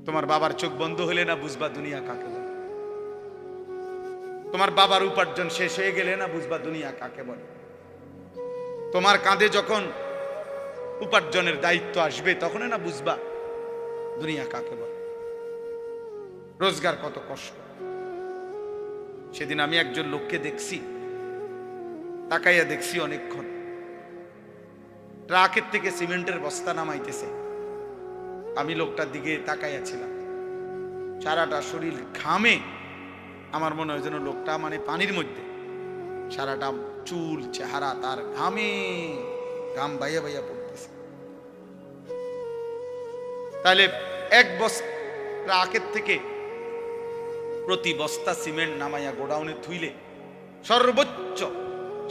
তোমার বাবার চোখ বন্ধ হলে না বুঝবা দুনিয়া কাকে বলে। তোমার বাবার উপার্জন শেষ হয়ে গেলে না বুঝবা দুনিয়া কাকে বলে। তোমার কাঁধে যখন উপার্জনের দায়িত্ব আসবে তখন না বুঝবা দুনিয়া কাকে বলে, রোজগার কত কষ্ট। সেদিন আমি একজন লোককে দেখছি, তাকাইয়া দেখছি অনেকক্ষণ, ট্রাকের থেকে সিমেন্টের বস্তা নামাইতেছে। আমি লোকটার দিকে তাকাইয়াছিলাম, সারাটা শরীর ঘামে, আমার মনে হয় যেন লোকটা মানে পানির মধ্যে, সারাটা চুল চেহারা তার ঘামে, ঘাম বাইয়া বাইয়া পড়তেছে। তাহলে এক বস্তা ট্রাকের থেকে প্রতি বস্তা সিমেন্ট নামাইয়া গোডাউনে থুইলে সর্বোচ্চ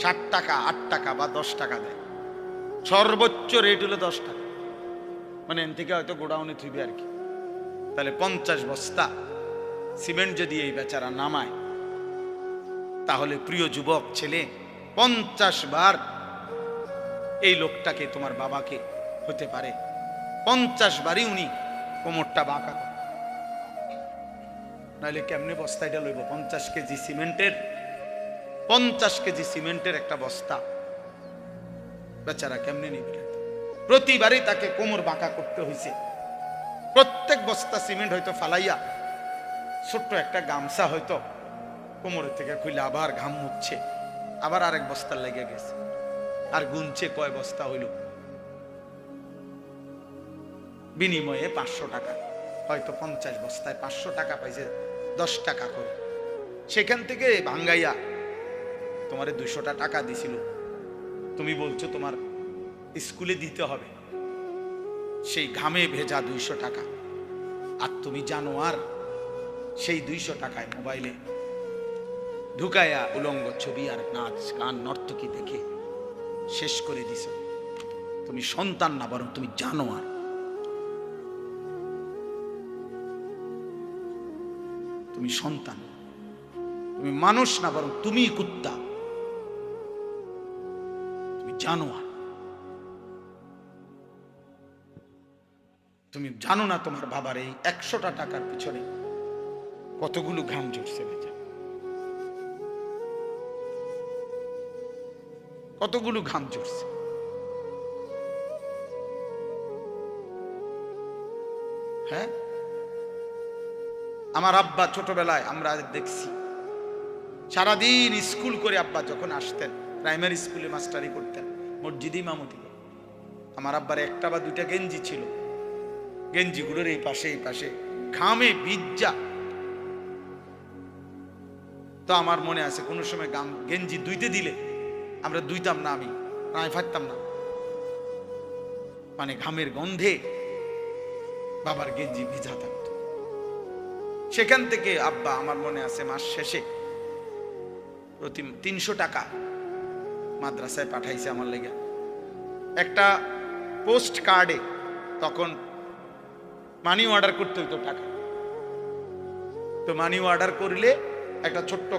60 টাকা, 8 টাকা বা 10 টাকা দেয়। সর্বোচ্চ রেট হলো 10 টাকা, মানে এন থেকে হয়তো গোডাউনে থুইবে আর কি। তাহলে 50 বস্তা সিমেন্ট যদি এই বেচারা নামায়, তাহলে প্রিয় যুবক ছেলে, 50 বার এই লোকটাকে, তোমার বাবাকে হতে পারে 50 বারই উনি কোমরটা বাঁকা করে। নাহলে কেমনে বস্তা এটা লইব? 50 কেজি সিমেন্টের, 50 কেজি সিমেন্টের একটা বস্তা বেচারা কেমনে নিবে? প্রতিবারই তাকে কোমর বাঁকা করতে হয়েছে। প্রত্যেক বস্তা সিমেন্ট হয়তো ফালাইয়া ছোট্ট একটা গামছা হয়তো কোমরের থেকে খুলে আবার ঘাম মুছছে, আবার আরেক বস্তার লেগে গেছে, আর গুনছে কয় বস্তা হইল। বিনিময়ে 500 টাকা, হয়তো 50 বস্তায় 500 টাকা পাইছে, 10 টাকা করে। সেখান থেকে ভাঙ্গাইয়া তোমারে 200 টাকা দিছিল, তুমি বলছো তোমার স্কুলে দিতে হবে, সেই ঘামে ভেজা 200 টাকা। আর তুমি জানো আর সেই 200 টাকায় মোবাইলে ঢুকাইয়া উলঙ্গ ছবি আর নাচ গান নর্তকী দেখে শেষ করে দিছ। তুমি সন্তান না, বরং তুমি জানো আর। তুমি সন্তান, তুমি মানুষ না, বরং তুমি কুত্তা, তুমি জানোয়ার। তুমি জানো না তোমার বাবার এই 100টা টাকার পিছনে কতগুলো ঘাম ঝরছে, বেচা কতগুলো ঘাম ঝরছে। হ্যাঁ, আমার আব্বা ছোটবেলায় আমরা দেখছি সারাদিন স্কুল করে আব্বা যখন আসতেন, প্রাইমারি স্কুলে মাস্টারি করতেন, মসজিদে ইমামতি। আমার আব্বার একটা বা দুইটা গেঞ্জি ছিল, গেঞ্জিগুলোর এই পাশে এই পাশে ঘামে ভিজা। তো আমার মনে আছে কোনো সময় গেঞ্জি ধুইতে দিলে আমরা ধুইতাম না, আমি ফাটতাম না, মানে ঘামের গন্ধে বাবার গেঞ্জি ভিজা থাকত। সেখান থেকে আব্বা, আমার মনে আছে, মাস শেষে প্রতি 300 টাকা মাদ্রাসায় পাঠাইছে আমার লেগে। একটা পোস্ট কার্ডে তখন মানি অর্ডার করতে হইতো টাকা, তো মানি অর্ডার করলে একটা ছোট্ট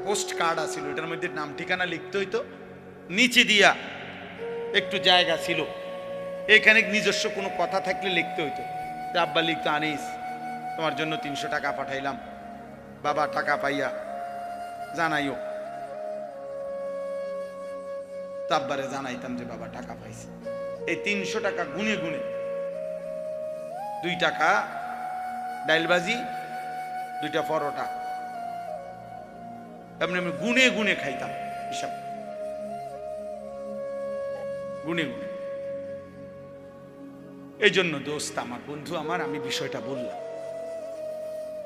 পোস্ট কার্ড আছিল, এটার মধ্যে নাম ঠিকানা লিখতে হইতো, নিচে দিয়া একটু জায়গা ছিল, এখানে নিজস্ব কোনো কথা থাকলে লিখতে হইতো। আব্বা লিখতো, আনিস তোমার জন্য 300 টাকা পাঠাইলাম, বাবা টাকা পাইয়া জানাইও। তো আব্বারে জানাইতাম যে বাবা টাকা পাইছে। এই 300 টাকা গুনে গুনে 2 টাকা ডাইলবাজি, 2টা পরোটা, এমনি আমি গুনে গুনে খাইতাম, হিসাব গুনে গুনে। এই জন্য দোস্ত আমার, বন্ধু আমার, আমি বিষয়টা বললাম,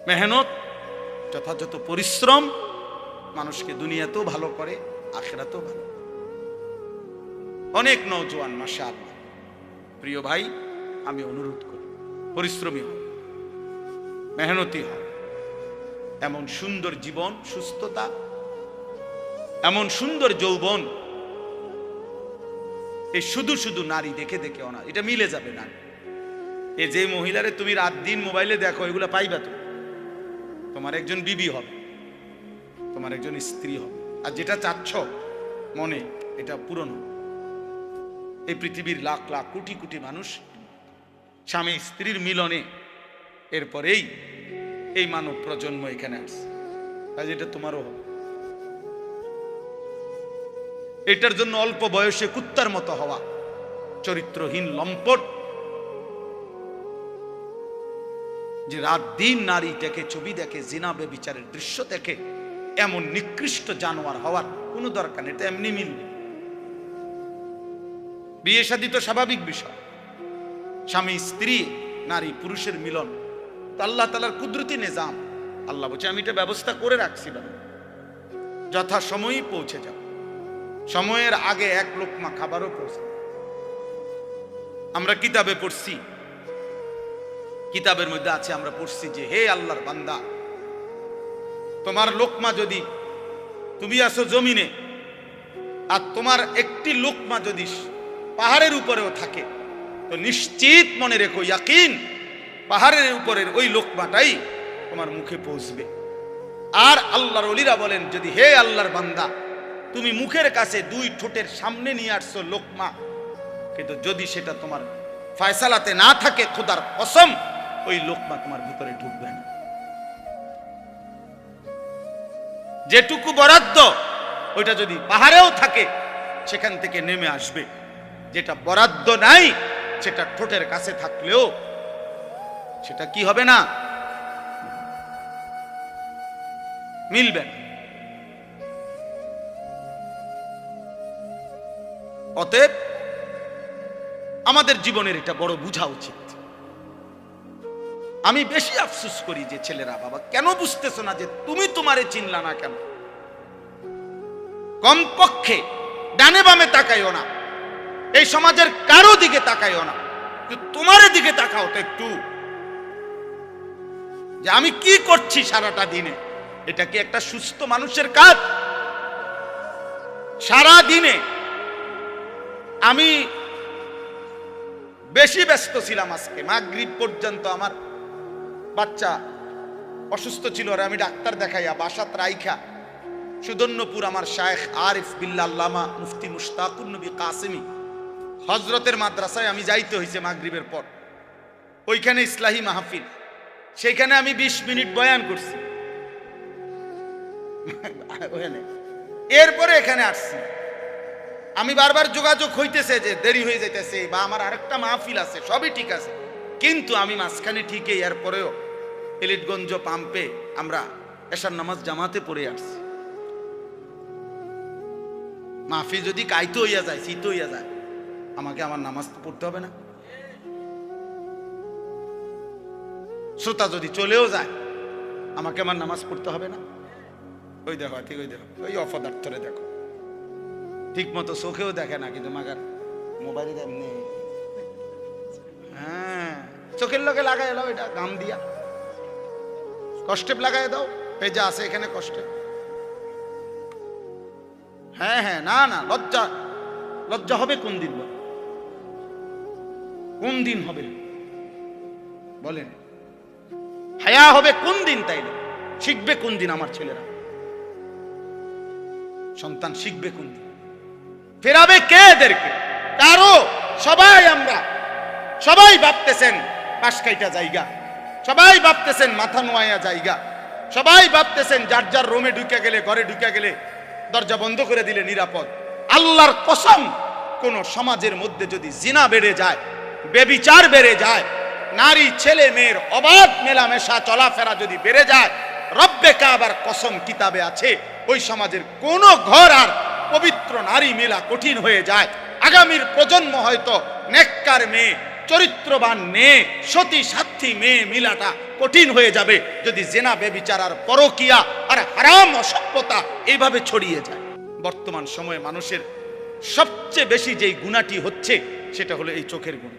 মেহনত, যথাযথ পরিশ্রম মানুষকে দুনিয়াতেও ভালো করে, আখিরাতেও ভালো। অনেক নওজোয়ান মাশাআল্লাহ, প্রিয় ভাই, আমি অনুরোধ করি পরিশ্রমী হও, মেহনতি হও। এমন সুন্দর জীবন, সুস্থতা, এমন সুন্দর যৌবন, এই শুধু শুধু নারী দেখে দেখে না, এটা মিলে যাবে না। এই যে মহিলারে তুমি রাত দিন মোবাইলে দেখো, এগুলা পাইবা তো, তোমার একজন বিবি হবে, তোমার একজন স্ত্রী হবে। আর যেটা চাচ্ছ মনে, এটা পূরণ হবে। এই পৃথিবীর লাখ লাখ কোটি কোটি মানুষ স্বামী স্ত্রীর মিলনে এরপরেই এই মানব প্রজন্ম এখানে আসছে। কাজ এটা তোমারও হবে। এটার জন্য অল্প বয়সে কুত্তার মতো হওয়া, চরিত্রহীন লম্পট, যে রাত দিন নারী দেখে, ছবি দেখে, জিনা ব্যভিচারের দৃশ্য দেখে, এমন নিকৃষ্ট জানোয়ার হওয়ার কোনো দরকার নেই। এটা এমনি মিলবে। বিয়ে শাদী তো স্বাভাবিক বিষয়, স্বামী স্ত্রী, নারী পুরুষের মিলন, তো আল্লাহ তাআলার কুদরতি নিজাম। আল্লাহ বলছে আমি এটা ব্যবস্থা করে রাখছি, যথা সময়ই পৌঁছে যাও। সময়ের আগে এক লোকমা খাবারও পৌঁছে। আমরা কিতাবে পড়ছি, কিতাবের মধ্যে আছে, আমরা পড়ছি যে হে আল্লাহর বান্দা, তোমার লোকমা যদি, তুমি আসো জমিনে, আর তোমার একটি লোকমা যদি পাহাড়ের উপরেও থাকে, তো নিশ্চিত মনে রেখো, ইয়াকিন, পাহাড়ের উপরের ওই লোকমাটাই তোমার মুখে পৌঁছবে। আর আল্লাহর ওলিরা বলেন, যদি হে আল্লাহর বান্দা, তুমি মুখের কাছে দুই ঠোঁটের সামনে নিয়ে আসছো লোকমা, কিন্তু যদি সেটা তোমার ফয়সালাতে না থাকে, খোদার কসম ওই লোকমা তোমার ভিতরে ঢুকবে না। যেটুকু বরাদ্দ ওইটা যদি পাহাড়েও থাকে, সেখান থেকে নেমে আসবে। যেটা বরাদ্দ নাই, সেটা ঠোঁটের কাছে থাকলেও সেটা কি হবে না, মিলবে না। অতএব আমাদের জীবনের এটা বড় বুঝা উচিত। আমি বেশি আফসোস করি যে ছেলেরা, বাবা কেন বুঝতেছো না যে তুমি তোমারে চিনলা না কেন? কমপক্ষে ডানে বামে তাকাইও না, এই সমাজের কারো দিকে তাকাইও না, তোমার দিকে তাকাও তো একটু, যে আমি কি করছি সারাটা দিনে। এটা কি একটা সুস্থ মানুষের কাজ? সারা দিনে আমি বেশি ব্যস্ত ছিলাম। আজকে মাগরিব পর্যন্ত আমার বাচ্চা অসুস্থ ছিল, আর আমি ডাক্তার দেখাইয়া বাসাত রাইখা সুদন্যপুর আমার শায়েখ আরিফ বিল্লাহ আল্লামা মুফতি মুশতাকুন নবী কাসেমি হযরতের মাদ্রাসায় আমি যাইতে হয়েছে মাগরিবের পর। ওইখানে ইসলাহি মাহফিল, সেখানে আমি 20 মিনিট বয়ান করছি। এরপরে এখানে আসছি। আমি বারবার যোগাযোগ হইতেছে যে দেরি হয়ে যাইতেছে, বা আমার আরেকটা মাহফিল আছে, সবই ঠিক আছে, কিন্তু আমি মাঝখানে ঠিকই এরপরেও এলিটগঞ্জ পাম্পে আমরা এশার নামাজ জামাতে পড়ে আসছি। মাহফিল যদি কাইতে হইয়া যায়, শীত হইয়া যায়, আমাকে আমার নামাজ তো পড়তে হবে না? শ্রোতা যদি চলেও যায়, আমাকে আমার নামাজ পড়তে হবে না? ওই দেখো, ঠিক ওই দেখো, ওই অপদার্থরে দেখো, ঠিক মতো চোখেও দেখে না, কিন্তু মাগার মোবাইলে এমনি, হ্যাঁ চোখের লোকে লাগাই এলাও, এটা গাম দিয়া কষ্টে লাগাই দাও, পেজা আছে এখানে কষ্টে। হ্যাঁ হ্যাঁ, না না, লজ্জা, লজ্জা হবে কোন দিন? কোন দিন হবে বলেন? হায়া হবে কোন দিন? তাইলে শিখবে কোন দিন আমার ছেলেরা? সন্তান শিখবে কোন দিন? ফেরাবে কে এদেরকে? কারো। সবাই আমরা সবাই ভাবতেছেন পাশ কাইটা জায়গা, সবাই ভাবতেছেন মাথা নোয়া জায়গা, সবাই ভাবতেছেন যার যার রুমে ঢুকে গেলে, ঘরে ঢুকে গেলে দরজা বন্ধ করে দিলে নিরাপদ। আল্লাহর কসম, কোন সমাজের মধ্যে যদি জিনা বেড়ে যায়, বেবিচার বেড়ে যায়, নারী ছেলে মেয়ের অবাধ মেলামেশা চলাফেরা যদি বেড়ে যায়, রব্বে কাবার কসম কিতাবে আছে, ওই সমাজের কোন ঘর আর পবিত্র নারী মেলা কঠিন হয়ে যায়। আগামীর প্রজন্ম হয়তো নেককার মেয়ে, চরিত্রবান মেয়ে, সতী সাথী মেয়ে মিলাটা কঠিন হয়ে যাবে যদি জেনা বেবিচার আর পরকিয়া আর হারাম অসভ্যতা এইভাবে ছড়িয়ে যায়। বর্তমান সময়ে মানুষের সবচেয়ে বেশি যেই গুণাটি হচ্ছে, সেটা হলো এই চোখের গুণ।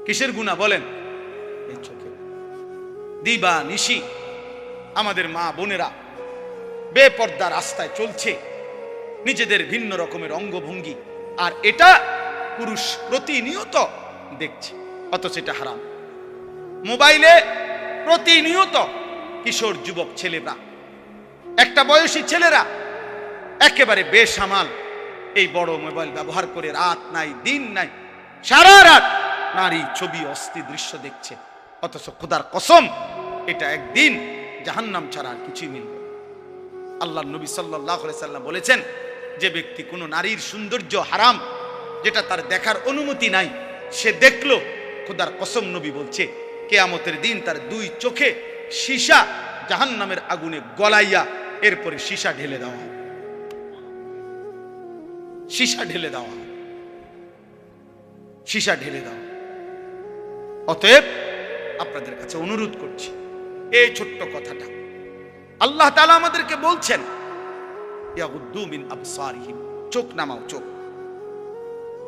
কিসের গুণা বলেন? এই চোখের। দিবা নিশি আমাদের মা বোনেরা বেপর্দা রাস্তায় চলছে, নিজেদের ভিন্ন রকমের অঙ্গভঙ্গি, আর এটা পুরুষ প্রতিনিয়ত দেখছে, অথচ এটা হারাম। মোবাইলে প্রতিনিয়ত কিশোর যুবক ছেলেরা, একটা বয়সী ছেলেরা একেবারে বেসামাল এই বড় মোবাইল ব্যবহার করে রাত নাই দিন নাই সারা রাত নারী ছবি অস্থির দৃশ্য দেখছে। অথচ খোদার কসম এটা একদিন জাহান্নাম ছাড়া আর কিছুই মিলবে। আল্লাহ নবী সাল্লাল্লাহু আলাইহি সাল্লাম বলেছেন, যে ব্যক্তি কোনো নারীর সৌন্দর্য হারাম, যেটা তার দেখার অনুমতি নাই, সে দেখলো, খোদার কসম নবী বলছে কিয়ামতের দিন তার দুই চোখে সীসা জাহান্নামের আগুনে গলাইয়া এরপরে সীসা ঢেলে দেওয়া হয়, সীসা ঢেলে দেওয়া হয়, সীসা ঢেলে দেওয়া। অতএব আপনাদের কাছে অনুরোধ করছি, এই ছোট্ট কথাটা আল্লাহ তাআলা আমাদেরকে বলছেন, ইয়াগুদ্দু মিন আবসারিহিম, চোখ নামাও, চোখ।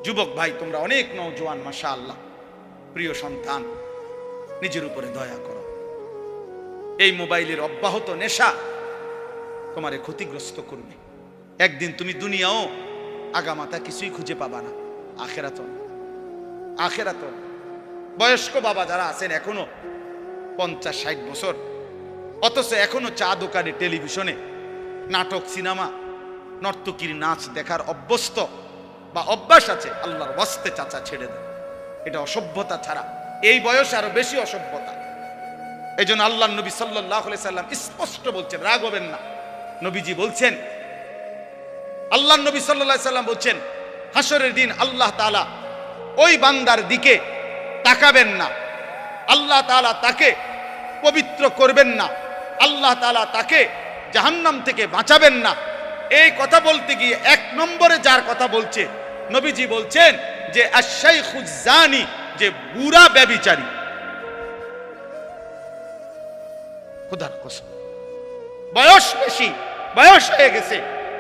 যুবক ভাই, তোমরা অনেক নওজোয়ান, মাশাআল্লাহ, প্রিয় সন্তান, নিজের উপরে দয়া করো। এই মোবাইলের অব্যাহত নেশা তোমারে ক্ষতিগ্রস্ত করবে। একদিন তুমি দুনিয়াও আগামাতা কিছুই খুঁজে পাবা না, আখেরাত আখেরাত। বয়স্ক বাবা যারা আছেন এখনো 50-60 বছর, অথচ এখনো চা দোকানে, টেলিভিশনে নাটক, সিনেমা, নর্তকীর নাচ দেখার অভ্যস্ত বা অভ্যাস আছে, আল্লাহর ওয়াস্তে চাচা ছেড়ে দেন। এটা অসভ্যতা ছাড়া এই বয়সে আরো বেশি অসভ্যতা। এই জন্য আল্লাহ নবী সাল্লাল্লাহু আলাইহি সাল্লাম স্পষ্ট বলছেন, রাগ হবেন না, নবীজি বলছেন, আল্লাহ নবী সাল্লাল্লাহু আলাইহি সাল্লাম বলছেন, হাসরের দিন আল্লাহ তাআলা ওই বান্দার দিকে তাকাবেন না, আল্লাহ তাআলা তাকে পবিত্র করবেন না, আল্লাহ তাআলা তাকে জাহান্নাম থেকে বাঁচাবেন না। এই কথা বলতে গিয়ে 1 নম্বরে যার কথা বলছে, নবীজি বলছেন যে আশ-শাইখুজ জানি, যে বুড়া ব্যভিচারী। খোদার কসম, বয়স বেশি, বয়স হয়ে গেছে,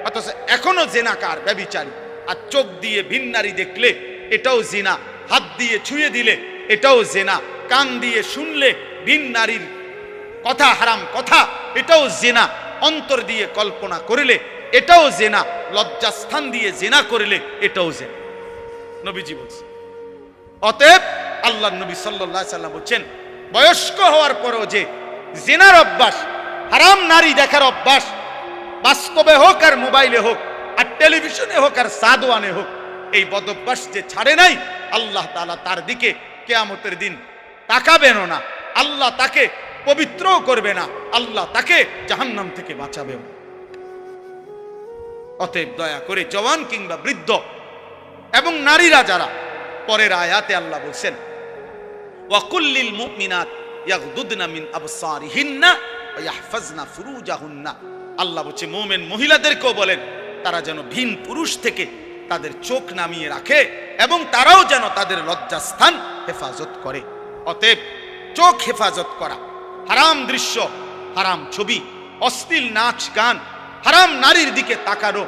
অথচ এখনো জিনাকার, ব্যভিচারী। আর চোখ দিয়ে ভিন নারী দেখলে এটাও জিনা, হাত দিয়ে ছুঁয়ে দিলে এটাও জিনা, কান দিয়ে শুনলে ভিন নারীর কথা, হারাম কথা, এটাও জিনা, অন্তর দিয়ে কল্পনা করলে এটাও জিনা, লজ্জাস্থান দিয়ে জিনা করলে এটাও জিনা, নবীজি বলছেন। অতএব আল্লাহ নবী সাল্লাল্লাহু আলাইহি সাল্লাম বলছেন, বয়স্ক হওয়ার পরেও যে জিনার অভ্যাস, হারাম নারী দেখার অভ্যাস, বাস্তবে হোক আর মোবাইলে হোক আর টেলিভিশনে হোক আর সাদওয়ানে হোক, এই বদঅভ্যাস যে ছাড়ে নাই, আল্লাহ তাআলা তার দিকে কিয়ামতের দিন তাকাবেনও না, আল্লাহ তাকে পবিত্রও করবে না, আল্লাহ তাকে জাহান্নাম থেকে বাঁচাবেও। অতএব দয়া করে জওয়ান কিংবা বৃদ্ধ এবং নারীরা যারা, পরের আয়াতে আল্লাহ বলছেন, ওয়া কুল্লিল মুমিনাত ইয়াগদুদনা মিন আবসারিহিন্না ওয়া ইয়াহফাজনা ফুরুজাহুন্না। আল্লাহ বলছে মুমিন মহিলাদেরকেও বলেন তারা যেন ভিন পুরুষ থেকে তাদের চোখ নামিয়ে রাখে এবং তারাও যেন তাদের লজ্জাস্থান হেফাজত করে। অতএব চোখ হেফাজত করা, হারাম দৃশ্য, হারাম ছবি, অশ্লীল নাচ গান, হারাম নারীর দিকে তাকানো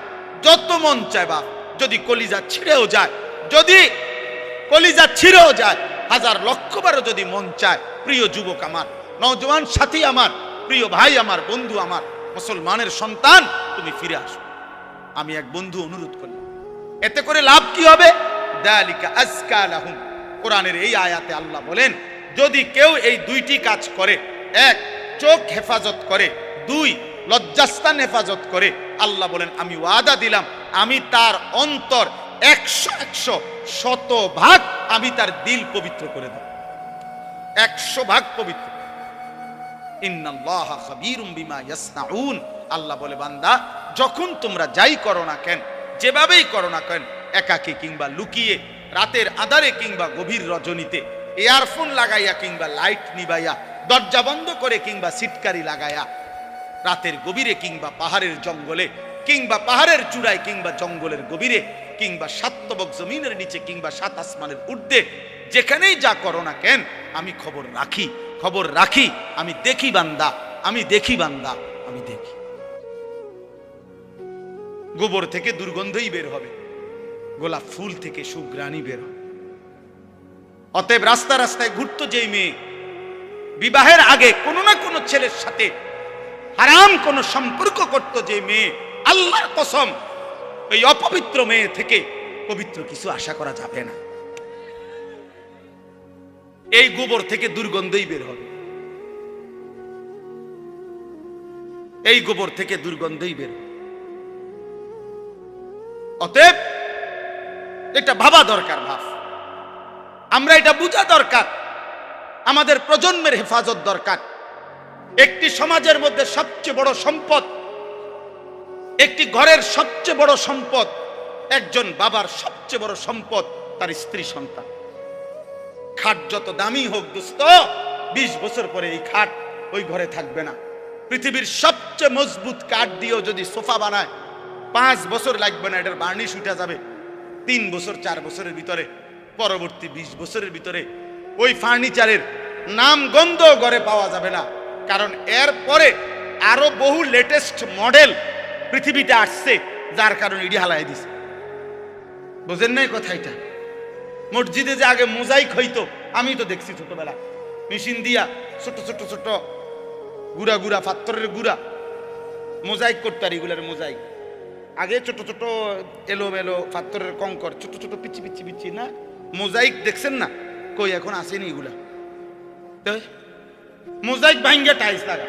যত মন চায়, বা যদি কলিজা ছিঁড়েও যায়, যদি কলিজা ছিঁড়েও যায়, 1000 লক্ষ বারও যদি মন চায়, প্রিয় যুবক আমার, নওজওয়ান সাথী আমার, প্রিয় ভাই আমার, বন্ধু আমার, মুসলমানের সন্তান, তুমি ফিরে আসো। আমি এক বন্ধু অনুরোধ করলাম, এতে করে লাভ কি হবে? যালিকা আজকা লাহুম। কোরআনের এই আয়াতে আল্লাহ বলেন, যদি কেউ এই 2টি কাজ করে, 1 চোখ হেফাজত করে, 2 লজ্জাস্থান হেফাজত করে, আল্লাহ বলেন আমি ওয়াদা দিলাম, আমি তার অন্তর 100 শতভাগ আমি তার দিল পবিত্র করে দেব, 100 ভাগ পবিত্র। ইন্নাল্লাহা খাবীরুম বিমা ইয়াসনাউন। আল্লাহ বলে, বান্দা যখন তোমরা যাই করো না কেন, যেভাবেই করো না কেন, একাকী কিংবা লুকিয়ে, রাতের আধারে কিংবা গভীর রজনীতে, ইয়ারফোন লাগাইয়া কিংবা লাইট নিবাইয়া, দরজা বন্ধ করে কিংবা সিটকারি লাগাইয়া, রাতের গভীরে কিংবা পাহাড়ের জঙ্গলে কিংবা পাহাড়ের চূড়ায় কিংবা জঙ্গলের গভীরে কিংবা 7 তবক জমিনের নিচে কিংবা 7 আসমানের ঊর্ধ্বে, যেখানেই যা করো না কেন, আমি খবর রাখি, খবর রাখি, আমি দেখি বান্দা, আমি দেখি বান্দা, আমি দেখি। গোবর থেকে দুর্গন্ধই বের হবে, গোলাপ ফুল থেকে সুঘ্রাণই বের হবে। অতএব রাস্তা রাস্তায় ঘুরতো যেই মেয়ে, বিবাহের আগে কোনো না কোনো ছেলের সাথে হারাম কোনো সম্পর্ক করত যে মেয়ে, আল্লাহর কসম ওই অপবিত্র মেয়ে থেকে পবিত্র কিছু আশা করা যাবে না। এই গোবর থেকে দুর্গন্ধই বের হবে, এই গোবর থেকে দুর্গন্ধই বের হবে। অতএব এটা ভাবা দরকার, ভাব, আমরা এটা বোঝা দরকার। আমাদের প্রজন্মের হেফাজত দরকার। একটি সমাজের মধ্যে সবচেয়ে বড় সম্পদ, একটি ঘরের সবচেয়ে বড় সম্পদ, একজন বাবার সবচেয়ে বড় সম্পদ তার স্ত্রী সন্তান। খাট যত দামি হোক দোস্ত, 20 বছর পরে এই খাট ওই ঘরে থাকবে না। পৃথিবীর সবচেয়ে মজবুত কাঠ দিয়েও যদি সোফা বানায় 5 বছর লাগবে না, এটার বার্নিশ উঠে যাবে 3 বছর 4 বছরের ভিতরে। পরবর্তী 20 বছরের ভিতরে ওই ফার্নিচারের নাম গন্ধ ঘরে পাওয়া যাবে না, কারণ এর পরে আরো বহু লেটেস্ট মডেল পৃথিবীতে আসছে, যার কারণে ইডি হালাই দিছে। বুঝেন নাই কথা? এটা মসজিদে যে আগে মোজাইক হইতো, আমি তো দেখছি ছোটবেলা মেশিন দিয়া ছোট ছোট ছোট গুড়া গুড়া পাথরের গুড়া মোজাইক করতো। আর এগুলার মোজাইক আগে ছোট ছোট এলো মেলো পাথরের কঙ্কর, ছোট ছোট পিচি পিচি পিচি না মোজাইক দেখছেন না? কই এখন আসেনি এগুলা। মোজাইক ভাঙ্গা টাইলস লাগা,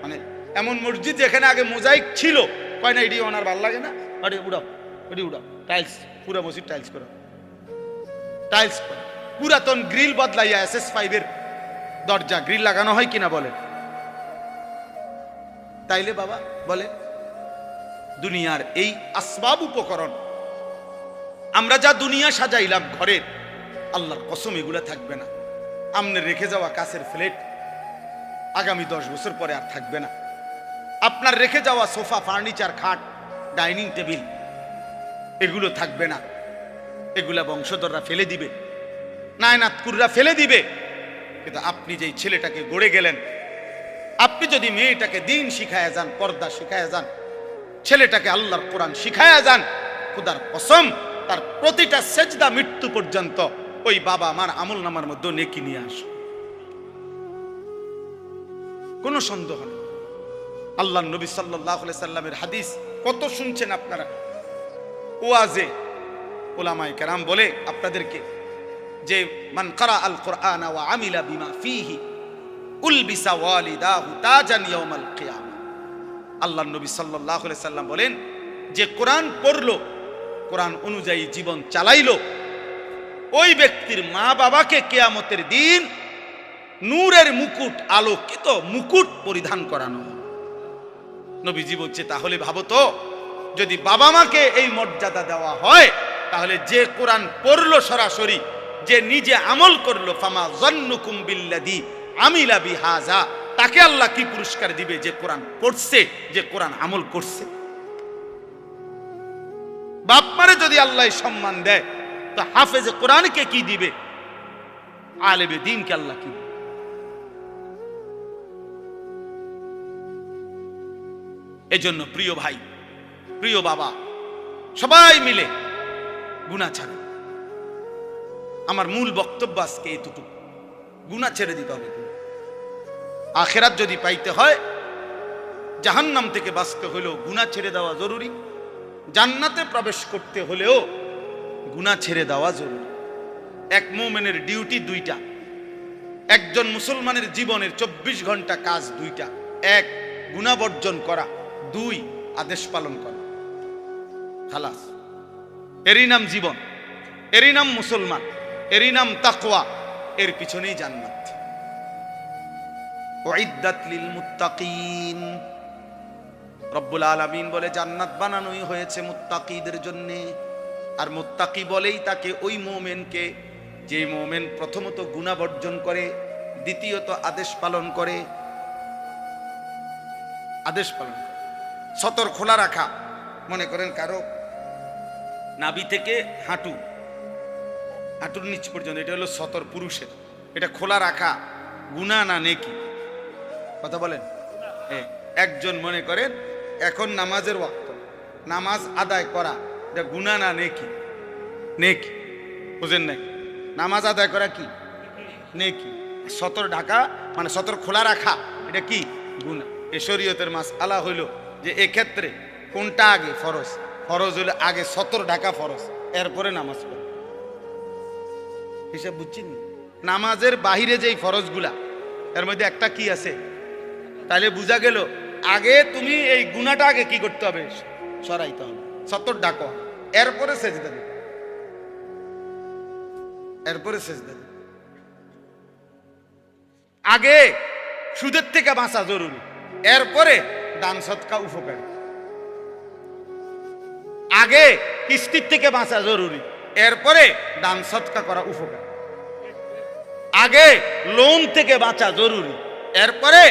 মানে এমন মসজিদ যেখানে আগে মোজাইক ছিল, কয় না এটি ওনার ভাল লাগে না, ওটি উড়াও, ওটি উড়াও, টাইলস পুরা মসজিদ টাইলস করা, টাইলস করা। পুরাতন গ্রিল বদলাইয়া SS5 এর দরজা গ্রিল লাগানো হয় কিনা বলেন? তাইলে বাবা বলে দুনিয়ার এই আসবাব উপকরণ আমরা যা দুনিয়া সাজাইলাম ঘরের, আল্লাহর কসম এগুলা থাকবে না। আমনে রেখে যাওয়া কাছের ফ্লেট আগামী 10 বছর পরে আর থাকবে না। আপনার রেখে যাওয়া সোফা, ফার্নিচার, খাট, ডাইনিং টেবিল এগুলো থাকবে না। এগুলা বংশধররা ফেলে দিবে, নায়নাতকুররা ফেলে দিবে। কিন্তু আপনি যেই ছেলেটাকে গড়ে গেলেন, আপনি যদি মেয়েটাকে দিন শিখায়া যান, পর্দা শিখায়া যান, ছেলেটাকে আল্লাহর কোরআন শিখায়া যান, খোদার কসম তার প্রতিটা সেজদা মৃত্যু পর্যন্ত ওই বাবা মার আমল নামার মধ্যে নেকি নিয়ে আস, কোনো সন্দেহ নেই। আল্লাহ নবী সাল্লাল্লাহু আলাইহি সাল্লামের হাদিস কত শুনছেন আপনারা। ওয়াজে উলামায়ে কেরাম বলে আপনাদেরকে যে মান ক্বারা আল কুরআন ওয়া আমিলা বিমা ফীহি উলবিসা ওয়ালিদাহু তাজান ইয়াউমাল কিয়ামা। আল্লাহ নবী সাল্লাল্লাহু আলাইহি সাল্লাম বলেন, যে কোরআন পড়লো, কোরআন অনুযায়ী জীবন চালাইলো, ওই ব্যক্তির মা বাবাকে কিয়ামতের দিন নূরের মুকুট, আলোকিত মুকুট পরিধান করানো। নবীজি বলছে তাহলে ভাবো তো, যদি বাবা মাকে এই মর্যাদা দেওয়া হয়, তাহলে যে কোরআন পড়লো সরাসরি, যে নিজে আমল করলো, ফামা যান্নুকুম বিল্লাযী আমিলা বিহাযা, তাকে আল্লাহ কি পুরস্কার দিবে? যে কোরআন পড়ছে, যে কোরআন আমল করছে। বাপ মারে যদি আল্লাহ সম্মান দেয়, তো হাফেজে কোরআনকে কি দিবে? আলেমে দ্বীনকে আল্লাহ কি দিবে? এজন্য প্রিয় ভাই, প্রিয় বাবা, সবাই মিলে গুনাহ ছাড়েন। আমার মূল বক্তব্য আজকে এতটুকু, গুনাহ ছেড়ে দিতে হবে। আখিরাত যদি পাইতে হয়, জাহান্নাম থেকে বাঁচতে হলেও গুনাহ ছেড়ে দেওয়া জরুরি, জান্নাতে প্রবেশ করতে হলেও গুনাহ ছেড়ে দেওয়া জরুরি। এক মুমিনের ডিউটি 2টা। একজন মুসলমানের জীবনের 24 ঘন্টা কাজ 2টা। 1 গুনাহ বর্জন করা, 2 আদেশ পালন করা। খালাস, এরই নাম জীবন, এরই নাম মুসলমান, এরই নাম তাকওয়া, এর পিছনেই জান্নাত। উইদ্দাত লিল মুত্তাকিন, রব্বুল আলামিন বলে জান্নাত বানানোই হয়েছে মুত্তাকিদের জন্য। আর মুত্তাকি বলেই তাকে ওই মুমিনকে, যে মুমিন প্রথমত গুনাহ বর্জন করে, দ্বিতীয়ত আদেশ পালন করে। আদেশ পালন করে, সতর খোলা রাখা। মনে করেন কারো নাভি থেকে হাঁটুর নিচ পর্যন্ত, এটা হলো সতর পুরুষের, এটা খোলা রাখা গুনাহ না নেকি? কথা বলেন। একজন মনে করেন এখন নামাজের ওয়াক্ত, নামাজ আদায় করা, এটা গুনাহ না নেকি? নেকি। বুঝেন নাই? নামাজ আদায় করা কি নেকি, সতর ঢাকা মানে সতর খোলা রাখা, এটা কি গুনাহ। এ শরীয়তের মাসআলা হইল যে এক্ষেত্রে কোনটা আগে ফরজ? ফরজ হইলে আগে সতর ঢাকা ফরজ, এরপরে নামাজ পড়া। হিসাব বুঝছেন? নামাজের বাহিরে যেই ফরজগুলা, এর মধ্যে একটা কি আছে? তাহলে বোঝা গেল আগে তুমি এই গুনাহটা আগে কি করতে হবে? সরাইতে হবে, সতর ঢাকা, এরপরে সেজদা দিতে, এরপরে সেজদা দিতে। আগে সুদের থেকে বাঁচা জরুরি, এরপরে দান সদকা উপকার। আগে কিস্তির থেকে বাঁচা জরুরি, এরপরে দান সদকা করা উপকার। আগে লোন থেকে বাঁচা জরুরি, এরপরে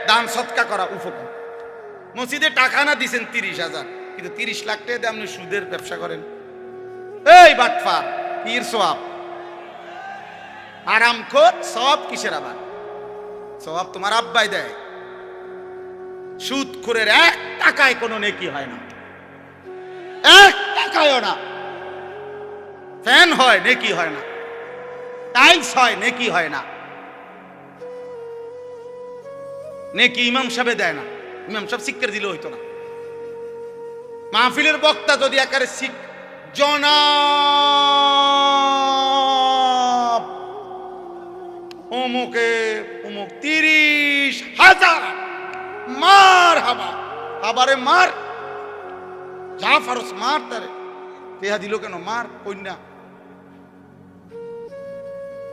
দান সদকা করা উপকার। মসজিদে টাকা না দিছেন 30,000, কিন্তু 30 লাখ টাকা দিয়ে আপনি সুদের ব্যবসা করেন। এই বাটফার, পীর সওয়াব হারামখোর, সওয়াব কিসের? আবার সওয়াব তোমার আব্বাই দেয়। সুদখোরের 1 টাকায় কোনো নেকি হয় না, 1 টাকায়ও না। ফ্যান হয় নেকি হয় না, টাইলস হয় নেকি হয় না, নেকি ইমাম সাহেব দেয় না। ইমাম সাহেব শিক্ষা দিলে হইতো না। মাহফিলের বক্তা যদি একারে জনাব অমুকে অমুক 30,000 মার হাবা, আবারে মার, যা ফারস মার, তারে দেহা দিল কেন, মার কন্যা।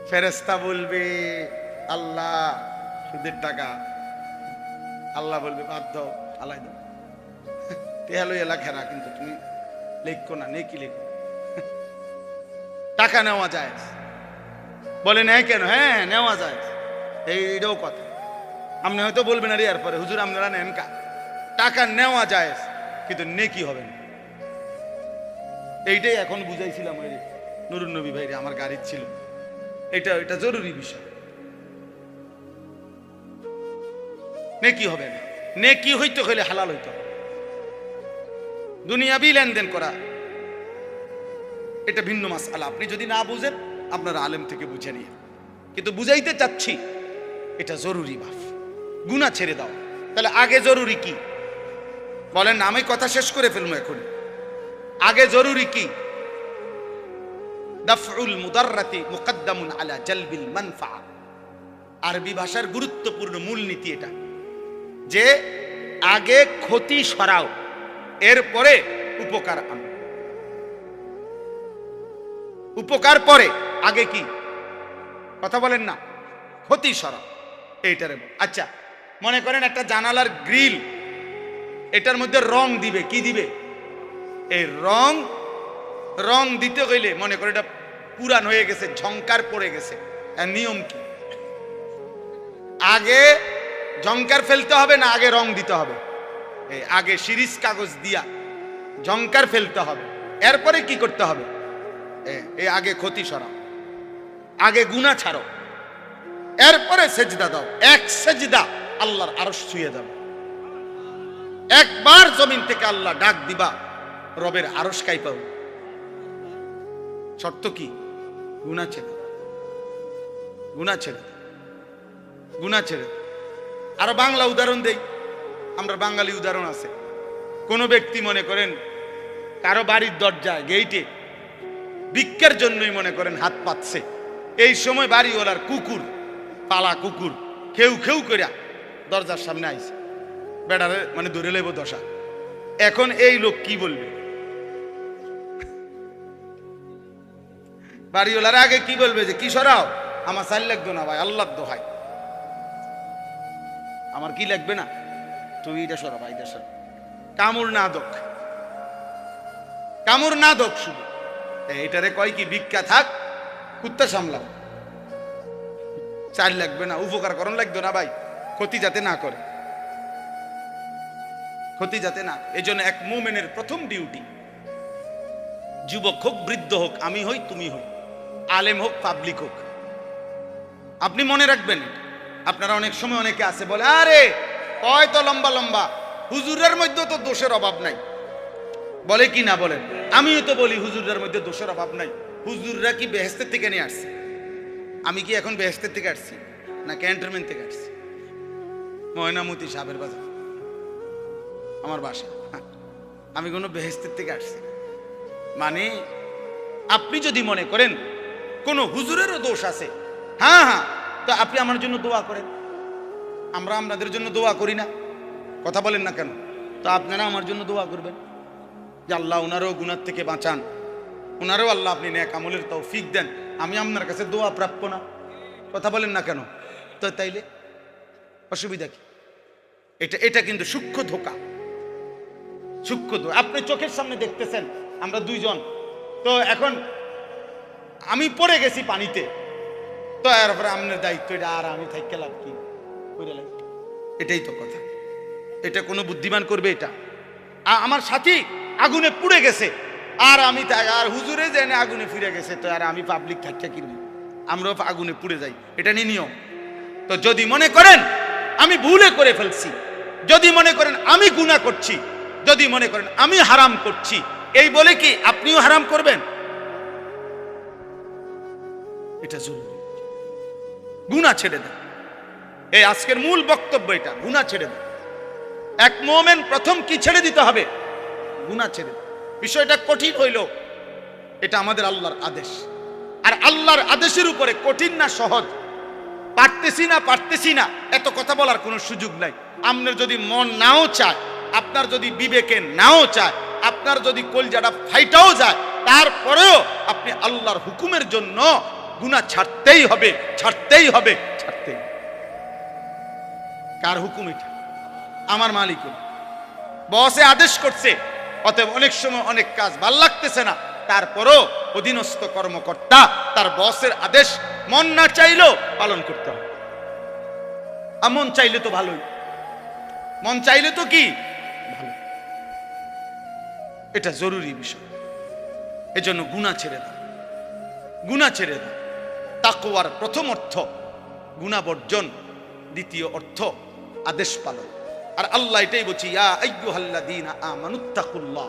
ফেরেশতা বলবে আল্লাহ সুদের টাকা, আল্লাহ বলবে বাদ দাও, আলাই দাও, তেহালো এলা খেরা, কিন্তু তুমি লেখো না, নেকি লেখো। টাকা নেওয়া যায়, বলে নেয় কেন? হ্যাঁ নেওয়া যায়, এইটাও কথা। আপনি হয়তো বলবেন আরে এরপরে হুজুর আপনারা নেন কা, টাকা নেওয়া যায় কিন্তু নেকি হবে না। এইটাই এখন বুঝাইছিলাম ওই নুরুন নবী ভাইরে, আমার গাড়ির ছিল। এটা জরুরি বিষয়। নেকি হবে না, নেকি হইতে হইলে হালাল হইতে হবে। দুনিয়াবি লেনদেন করা এটা ভিন্ন মাসআলা। আপনি যদি না বুঝেন আপনার আলেম থেকে বুঝে নিয়ে, কিন্তু বুঝাইতে চাচ্ছি এটা জরুরি। বাপ গুনাহ ছেড়ে দাও। তাহলে আগে জরুরি কি বলেন? আমি কথা শেষ করে ফেলবো এখন। আগে জরুরি কি? দাফউল মুদাররাতি মুকদ্দামুন আলা জালবিল মানফা। আরবি ভাষার গুরুত্বপূর্ণ মূলনীতি এটা, যে আগে ক্ষতি সরাও, এরপরে উপকার আনো। উপকার পরে, আগে কি? কথা বলেন না, ক্ষতি সরাও এইটারে। আচ্ছা মনে করেন একটা জানালার গ্রিল, এটার মধ্যে রং দিবে, কি দিবে? এই রং দিতে হইলে মনে করে এটা পুরান হয়ে গেছে, ঝংকার পড়ে গেছে, এর নিয়ম কি? আগে ঝংকার ফেলতে হবে না আগে রং দিতে হবে? আগে শিরিষ কাগজ দিয়া ঝংকার ফেলতে হবে, এরপরে কি করতে হবে? আগে ক্ষতি সরাও, আগে গুনাহ ছাড়ো, এরপরে সেজদা দাও। এক সেজদা আল্লাহর আরশ ছুঁয়ে যাবে। একবার জমিন থেকে আল্লাহ ডাক দিবা, রবের আরশ কাই পাও। শর্ত কি? গুনাহ ছেড়ে, গুনাহ ছেড়ে, গুনাহ ছেড়ে। আর বাংলা উদাহরণ দেই, আমরা বাঙালি উদাহরণ আছে। কোন ব্যক্তি মনে করেন কারো বাড়ির দরজায় গেইটে ভিক্ষার জন্যই মনে করেন হাত পাতছে, এই সময় বাড়িওয়ালার কুকুর, পালা কুকুর খেউ খেউ করিয়া দরজার সামনে আইছে, বেড়ারে মানে ধরে লইব দশা। এখন এই লোক কি বলবে? বাড়িওয়ালার আগে কি বলবে? যে কি সরাও, আমার চাল লাগতো না ভাই, আল্লাহর দোহাই, আমার কি লাগবে না, তুই এটা সরা ভাই, এটা সরা। কামড় না দোক, কামড় না দোক, শুধু এইটারে কয় কি? ভিক্ষা থাক, কুত্তা সামলাও, চাল লাগবে না, উপকার করণ লাগতো না ভাই, ক্ষতি যাতে না করে, ক্ষতি যাতে না। এই জন্য এক মুমিনের প্রথম ডিউটি, যুবক হোক বৃদ্ধ হোক, আমি হই তুমি হই, আলেম হোক পাবলিক হোক, আপনি মনে রাখবেন। আপনারা অনেক সময় অনেকে আছে বলে আরে কয় তো লম্বা লম্বা, হুজুরের মধ্যে তো দোষের অভাব নাই, বলে কি না বলেন? আমিও তো বলি হুজুরের মধ্যে দোষের অভাব নাই। হুজুররা কি বেহেশতের থেকে নিয়ে আসছে? আমি কি এখন বেহেশতের থেকে আসছি না ক্যান্টনমেন্ট থেকে আসছি? ময়নামতি সাহেবের বাজার আমার বাসা, আমি কোনো বেহেশতের থেকে আসছি? মানে আপনি যদি মনে করেন কোনো হুজুরেরও দোষ আছে, হ্যাঁ হ্যাঁ, তো আপনি আমার জন্য দোয়া করেন, আমরা আপনাদের জন্য দোয়া করি না? কথা বলেন না কেন? তো আপনারা আমার জন্য দোয়া করবেন যে আল্লাহ ওনারও গুনাহ থেকে বাঁচান, ওনারও আল্লাহ আপনি নেক আমলের তৌফিক দেন। আমি আপনার কাছে দোয়া প্রাপ্য না? কথা বলেন না কেন? তো তাইলে অসুবিধা কি? এটা এটা কিন্তু সূক্ষ্ম ধোঁকা, সূক্ষ্ম ধোঁকা। আপনি চোখের সামনে দেখতেছেন আমরা দুইজন, তো এখন আমি পড়ে গেছি পানিতে, তো এরপরে আপনার দায়িত্ব এটা, আর আমি থাইকে লাভ কি? এটাই তো কথা। এটা কোনো বুদ্ধিমান করবে? এটা আমার সাথী আগুনে পুড়ে গেছে, আর আমি আর হুজুরে জেনে আগুনে ফিরে গেছে, তো আর আমি পাবলিক থাকা কিনবো, আমরাও আগুনে পুড়ে যাই, এটা নিয়ে নিয়ম। তো যদি মনে করেন আমি ভুলে করে ফেলছি, যদি মনে করেন আমি গুনাহ করছি, যদি মনে করেন আমি হারাম করছি, এই বলে কি আপনিও হারাম করবেন? এটা জরুরি। গুনাহ ছেড়ে দেন, এই আজকের মূল বক্তব্য এটা, গুনাহ ছেড়ে দেন। এক মুমিন প্রথম কি ছেড়ে দিতে হবে? গুনাহ ছেড়ে। বিষয়টা কঠিন হইল, এটা আমাদের আল্লাহর আদেশ, আর আল্লাহর আদেশের উপরে কঠিন না সহজ, পারতেছি না এত কথা বলার কোনো সুযোগ নাই। আপনার যদি মন নাও চায়, আপনার যদি বিবেকে নাও চায়, আপনার যদি কলজাটা ফাইটাও যায়, তারপরেও আপনি আল্লাহর হুকুমের জন্য গুনাহ ছাড়তেই হবে, ছাড়তেই হবে, ছাড়তেই। কার হুকুম এটা? আমার মালিক। বসে আদেশ করছে, অতএব অনেক সময় অনেক কাজ ভাল লাগতেছে না, তারপরও অধীনস্থ কর্মকর্তা তার বসের আদেশ মন না চাইলেও পালন করতে হবে। মন চাইলে তো ভালোই, মন চাইলে তো কি ভালো। এটা জরুরি বিষয়। এজন্য গুনাহ ছেড়ে দাও, গুনাহ ছেড়ে দাও। তাকওয়ার প্রথম অর্থ গুনাহ বর্জন, দ্বিতীয় অর্থ আদেশ পালন। আর আল্লাহ এটাই বলছি, ইয়া আইয়ুহাল্লাযীনা আমানুত্তাকুল্লাহ,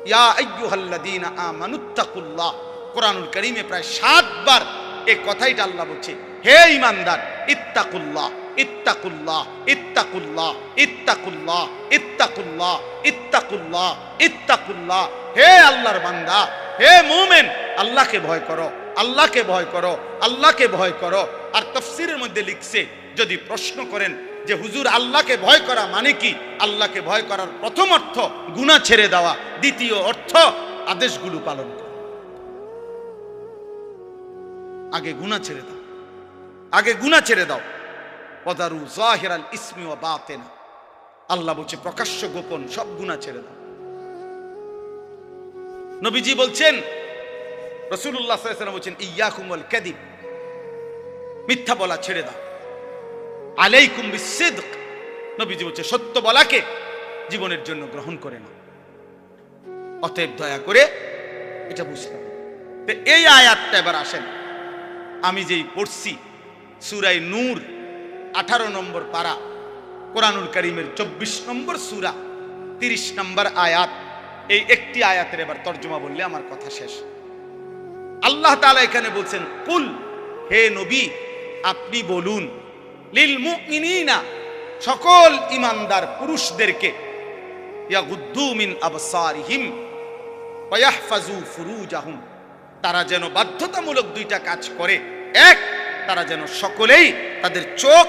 ইয়া আইয়ুহাল্লাযীনা আমানুত্তাকুল্লাহ। কোরআনুল কারীমে প্রায় 7 বার এই কথাইটা আল্লাহ বলছে, হে ঈমানদার, ইত্তাকুল্লাহ, ইত্তাকুল্লাহ, ইত্তাকুল্লাহ, ইত্তাকুল্লাহ, ইত্তাকুল্লাহ, ইত্তাকুল্লাহ, ইত্তাকুল্লাহ। হে আল্লাহর বান্দা, হে মুমিন, আল্লাহকে ভয় করো, আল্লাহকে ভয় করো, আল্লাহকে ভয় করো। আর তাফসীরের মধ্যে লিখছে, যদি প্রশ্ন করেন যে হুজুর আল্লাহকে ভয় করা মানে কি, আল্লাহকে ভয় করার প্রথম অর্থ গুনাহ ছেড়ে দেওয়া, দ্বিতীয় অর্থ আদেশগুলো পালন করা। আগে গুনাহ ছেড়ে দাও, আগে গুনাহ ছেড়ে দাও। ওয়াদারু যাহিরাল ইসমি ওয়া বাতিনা, আল্লাহ বলছে প্রকাশ্য গোপন সব গুনাহ ছেড়ে দাও। নবীজি বলছেন, রাসূলুল্লাহ সাল্লাল্লাহু আলাইহি ওয়াসাল্লাম বলছেন, ইয়াকুম ওয়াল কাযিব, মিথ্যা বলা ছেড়ে দাও। আলাইকুম বিসসিদক, নবীজি বলছে সত্য বলাকে জীবনের জন্য গ্রহণ করে নাও। অতএব দয়া করে এটা বুঝতে হবে। তো এই আয়াতটা এবার আসেন, আমি যেই পড়ছি সূরা নূর 18 নম্বর পারা, কোরআনুল কারীমের 24 নম্বর সূরা 30 নম্বর আয়াত, এই একটি আয়াতের এবার তর্জমা বললে আমার কথা শেষ। আল্লাহ তাআলা এখানে বলছেন, কুল, হে নবী আপনি বলুন, লিল মুমিনিনা, সকল ঈমানদার পুরুষদেরকে, ইয়াগুদ্দু মিন আবসারিহিম ওয়া ইয়াহফাজু ফুরুজাহুম, তারা যেন বাধ্যতামূলক দুইটা কাজ করে। এক, তারা যেন সকলেই তাদের চোখ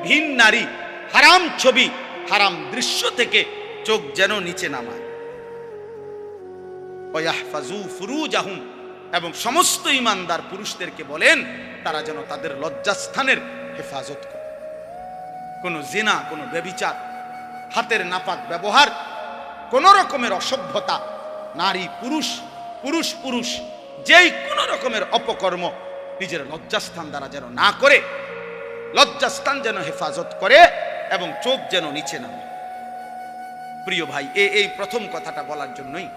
ভিন নারী, হারাম ছবি, হারাম দৃশ্য থেকে চোখ যেন নিচে নামায়। ওয়া ইয়াহফাজু ফুরুজাহুম, এবং সমস্ত ঈমানদার পুরুষদেরকে বলেন তারা যেন তাদের লজ্জাস্থানের হেফাজত করে। কোনো জিনা, কোনো ব্যভিচার, হাতের নাপাক ব্যবহার, কোন রকমের অসভ্যতা, নারী পুরুষ, পুরুষ পুরুষ, যেই কোন রকমের অপকর্ম নিজের লজ্জাস্থান দ্বারা যেন না করে, লজ্জাস্থান যেন হেফাজত করে এবং চোখ যেন নিচে নামে। প্রিয় ভাই, এই প্রথম কথাটা বলার জন্যই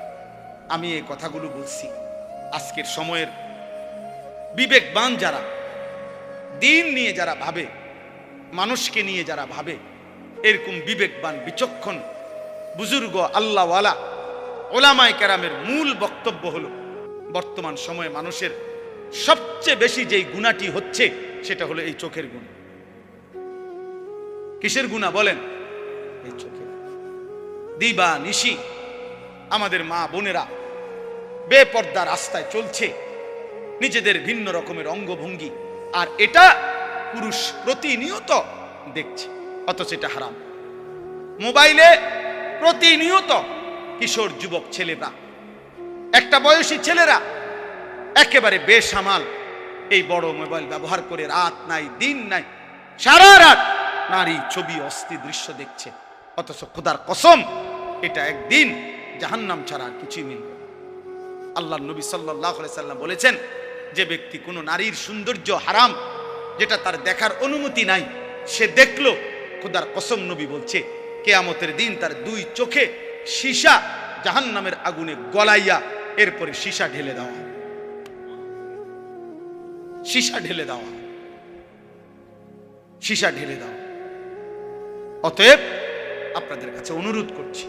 আমি এই কথাগুলো বলছি। আজকের সময়ের বিবেকবান যারা, দিন নিয়ে যারা ভাবে, মানুষকে নিয়ে যারা ভাবে, এরকম বিবেকবান বিচক্ষণ বুজুর্গ আল্লাহওয়ালা ওলামায়ে কেরামের মূল বক্তব্য হলো, বর্তমান সময়ে মানুষের সবচেয়ে বেশি যেই গুনাহটি হচ্ছে সেটা হলো এই চোখের গুনাহ। কিসের গুনাহ বলেন? এই চোখের। দিবা নিশি আমাদের মা বোনেরা বেপর্দা রাস্তায় চলছে, নিজেদের ভিন্ন রকমের অঙ্গভঙ্গি, আর এটা পুরুষ প্রতিনিয়ত দেখছে, অথচ এটা হারাম। মোবাইলে প্রতিনিয়ত কিশোর যুবক ছেলেরা, একটা বয়সী ছেলেরা একেবারে বেসামাল এই বড় মোবাইল ব্যবহার করে রাত নাই দিন নাই, সারা রাত নারী, ছবি, অস্থি দৃশ্য দেখছে, অথচ খোদার কসম এটা একদিন জাহান্নাম ছাড়া আর কিছুই মিলবে না। আল্লাহর নবী সাল্লাল্লাহু আলাইহি সাল্লাম বলেছেন, যে ব্যক্তি কোনো নারীর সৌন্দর্য হারাম, যেটা তার দেখার অনুমতি নাই, সে দেখলো, খোদার কসম নবী বলছে কিয়ামতের দিন তার দুই চোখে সীসা জাহান্নামের আগুনে গলাইয়া এরপরে সীসা ঢেলে দেওয়া, সীসা ঢেলে দেওয়া, সীসা ঢেলে দেওয়া। অতএব আপনাদের কাছে অনুরোধ করছি,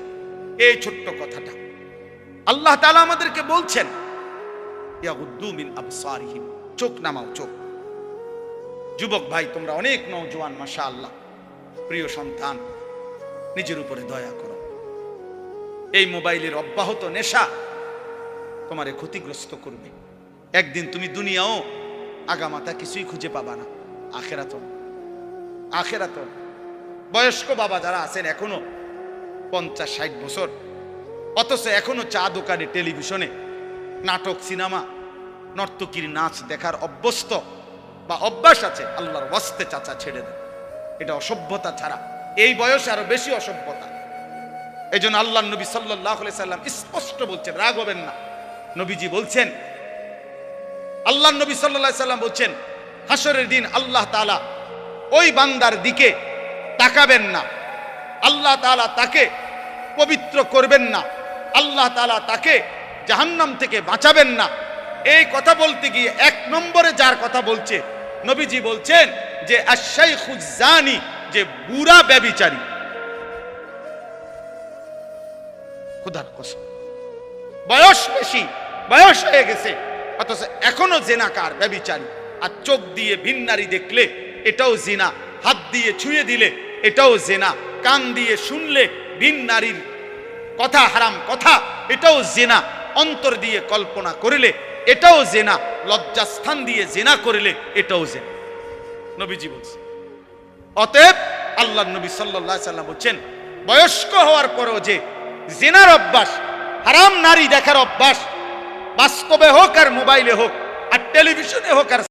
এই ছোট্ট কথাটা আল্লাহ তাআলা আমাদেরকে বলছেন, ইয়াগুদ্দু মিন আবসারিহিম, চোখ নামাও, চোখ। যুবক ভাই, তোমরা অনেক নওজোয়ান, মাশাআল্লাহ, প্রিয় সন্তান, নিজের উপরে দয়া করো। এই মোবাইলের অব্যাহত নেশা তোমারে ক্ষতিগ্রস্ত করবে। একদিন তুমি দুনিয়াও আগামাতা কিছুই খুঁজে পাবা না, আখেরাত, আখেরাত। বয়স্ক বাবা যারা আছেন এখনো 50-60 বছর, অথচ এখনো চা দোকানে, টেলিভিশনে নাটক, সিনেমা, নর্তকীর নাচ দেখার অভ্যস্ত বা অভ্যাস আছে, আল্লাহর ওয়াস্তে চাচা ছেড়ে দেন। এটা অসভ্যতা ছাড়া এই বয়সে আরো বেশি অসভ্যতা। এই জন্য আল্লাহ নবী সাল্লাল্লাহু আলাইহি সাল্লাম স্পষ্ট বলছেন, রাগ হবেন না, নবীজি বলছেন, আল্লাহ নবী সাল্লাল্লাহু আলাইহি সাল্লাম বলছেন, হাসরের দিন আল্লাহ তাআলা ওই বান্দার দিকে তাকাবেন না, আল্লাহ তাআলা তাকে পবিত্র করবেন না, আল্লাহ তাআলা তাকে জাহান্নাম থেকে বাঁচাবেন না। এই কথা বলতে গিয়ে 1 নম্বরে যার কথা বলছে, নবীজি বলছেন যে আশ-শাইখুজ জানি, যে বুড়া ব্যভিচারী। খোদার কসম, বয়স বেশি, বয়স হয়ে গেছে, অথচ এখনো জিনাকার, ব্যভিচারী। আর চোখ দিয়ে ভিন নারী দেখলে এটাও জিনা, হাত দিয়ে ছুঁয়ে দিলে এটাও জিনা, কান দিয়ে শুনলে ভিন নারীর কথা, হারাম কথা, এটাও জিনা, অন্তর দিয়ে কল্পনা করলে এটাও জিনা, লজ্জাস্থান দিয়ে জিনা করলে এটাও জিনা, নবীজি বলছেন। অতএব আল্লাহর নবী সাল্লাল্লাহু আলাইহি সাল্লাম বলছেন, বয়স্ক হওয়ার পরেও যে জিনার অভ্যাস, হারাম নারী দেখার অভ্যাস, বাস্তবে হোক আর মোবাইলে হোক আর টেলিভিশনে হোক আর